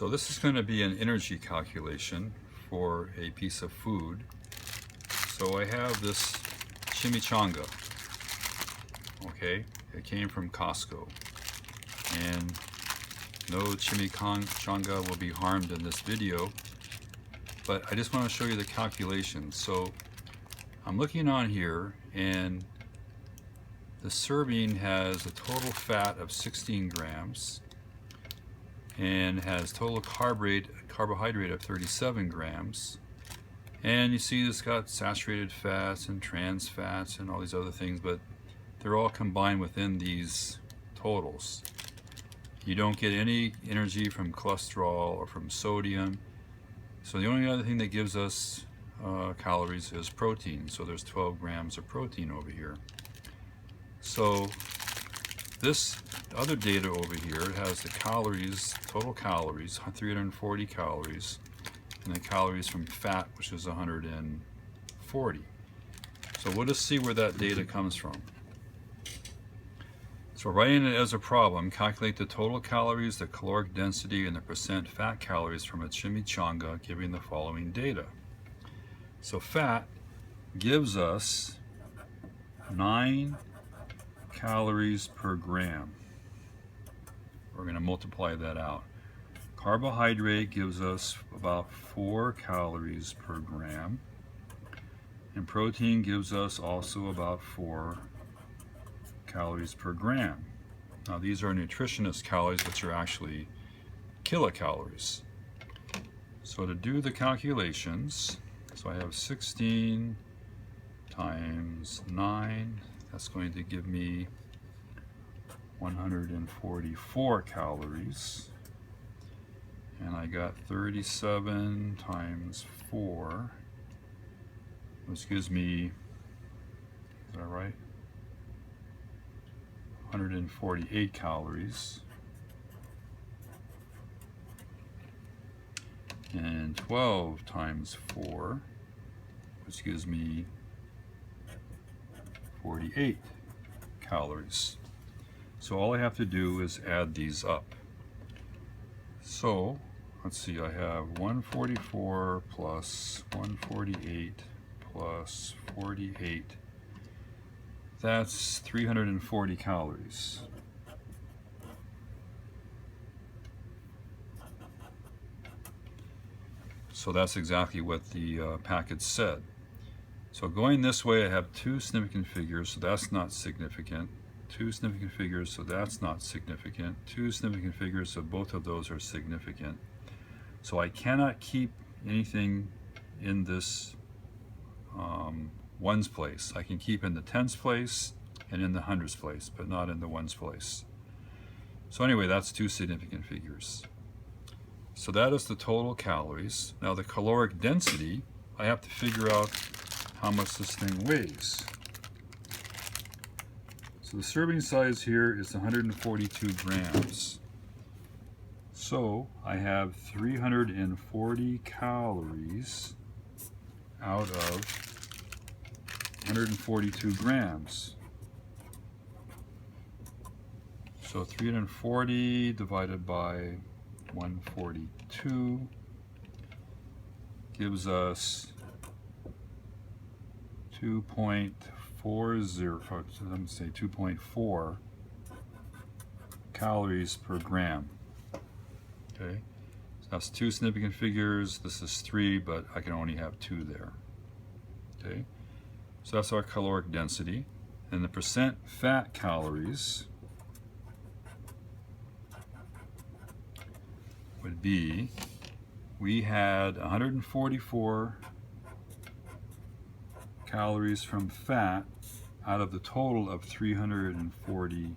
So this is going to be an energy calculation for a piece of food. So I have this chimichanga, okay? It came from Costco, and no chimichanga will be harmed in this video, but I just want to show you the calculation. So I'm looking on here, and the serving has a total fat of 16 grams and has total carbohydrate of 37 grams. And you see it's got saturated fats and trans fats and all these other things, but they're all combined within these totals. You don't get any energy from cholesterol or from sodium. So the only other thing that gives us calories is protein. So there's 12 grams of protein over here. So this other data over here has the calories, total calories, 340 calories, and the calories from fat, which is 140. So we'll just see where that data comes from. So writing it as a problem, calculate the total calories, the caloric density, and the percent fat calories from a chimichanga, giving the following data. So fat gives us 9 calories per gram. We're going to multiply that out. Carbohydrate gives us about 4 calories per gram. And protein gives us also about 4 calories per gram. Now these are nutritionist calories, which are actually kilocalories. So to do the calculations, so I have 16 times 9, that's going to give me 144 calories. And I got 37 times 4, which gives me, is that right? 148 calories. And 12 times 4, which gives me 48 calories. So all I have to do is add these up. So let's see, I have 144 plus 148 plus 48. That's 340 calories. So that's exactly what the package said. So going this way, I have 2 significant figures, so that's not significant. 2 significant figures, so that's not significant. 2 significant figures, so both of those are significant. So I cannot keep anything in this ones place. I can keep in the tens place and in the hundreds place, but not in the ones place. So anyway, that's 2 significant figures. So that is the total calories. Now the caloric density, I have to figure out how much this thing weighs. So the serving size here is 142 grams. So I have 340 calories out of 142 grams. So 340 divided by 142 gives us 2.4 calories per gram. Okay, so that's 2 significant figures. This is 3, but I can only have 2 there. Okay, so that's our caloric density. And the percent fat calories would be, we had 144 calories from fat out of the total of 340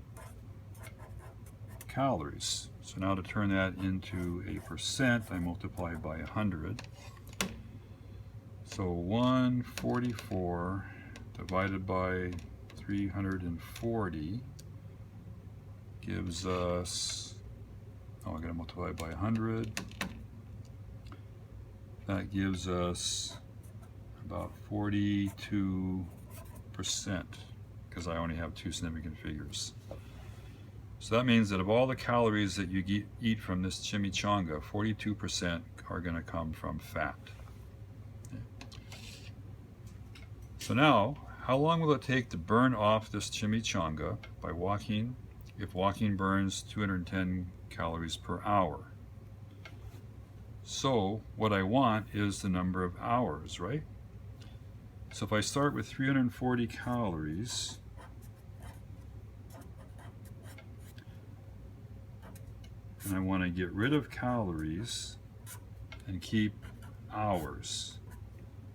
calories. So now to turn that into a percent, I multiply by 100. So 144 divided by 340 gives us, oh, I'm going to multiply by 100. That gives us about 42%, because I only have 2 significant figures. So that means that of all the calories that you eat from this chimichanga, 42% are going to come from fat. Okay. So now, how long will it take to burn off this chimichanga by walking, if walking burns 210 calories per hour? So what I want is the number of hours, right? So if I start with 340 calories, and I want to get rid of calories and keep hours,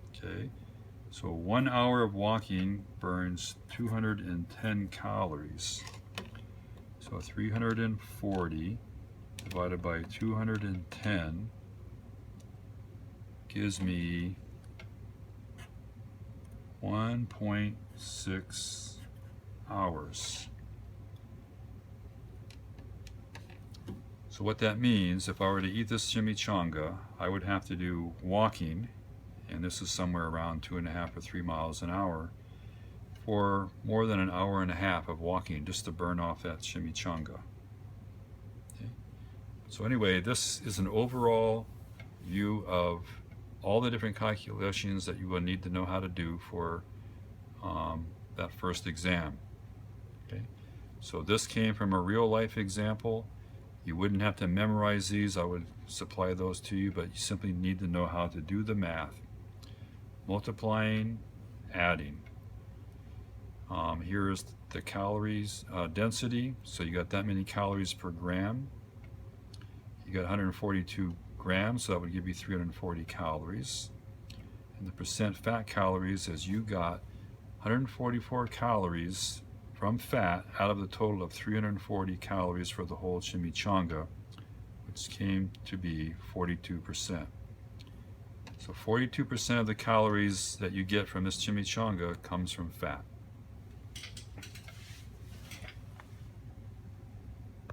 okay? So 1 hour of walking burns 210 calories. So 340 divided by 210 gives me 1.6 hours. So what that means, if I were to eat this chimichanga, I would have to do walking, and this is somewhere around 2.5 or 3 miles an hour, for more than an hour and a half of walking just to burn off that chimichanga. Okay. So anyway, this is an overall view of all the different calculations that you will need to know how to do for that first exam. Okay. So this came from a real life example. You wouldn't have to memorize these. I would supply those to you, but you simply need to know how to do the math. Multiplying, adding. Here is the calories density. So you got that many calories per gram. You got 142 grams, so that would give you 340 calories. And the percent fat calories is you got 144 calories from fat out of the total of 340 calories for the whole chimichanga, which came to be 42%. So 42% of the calories that you get from this chimichanga comes from fat.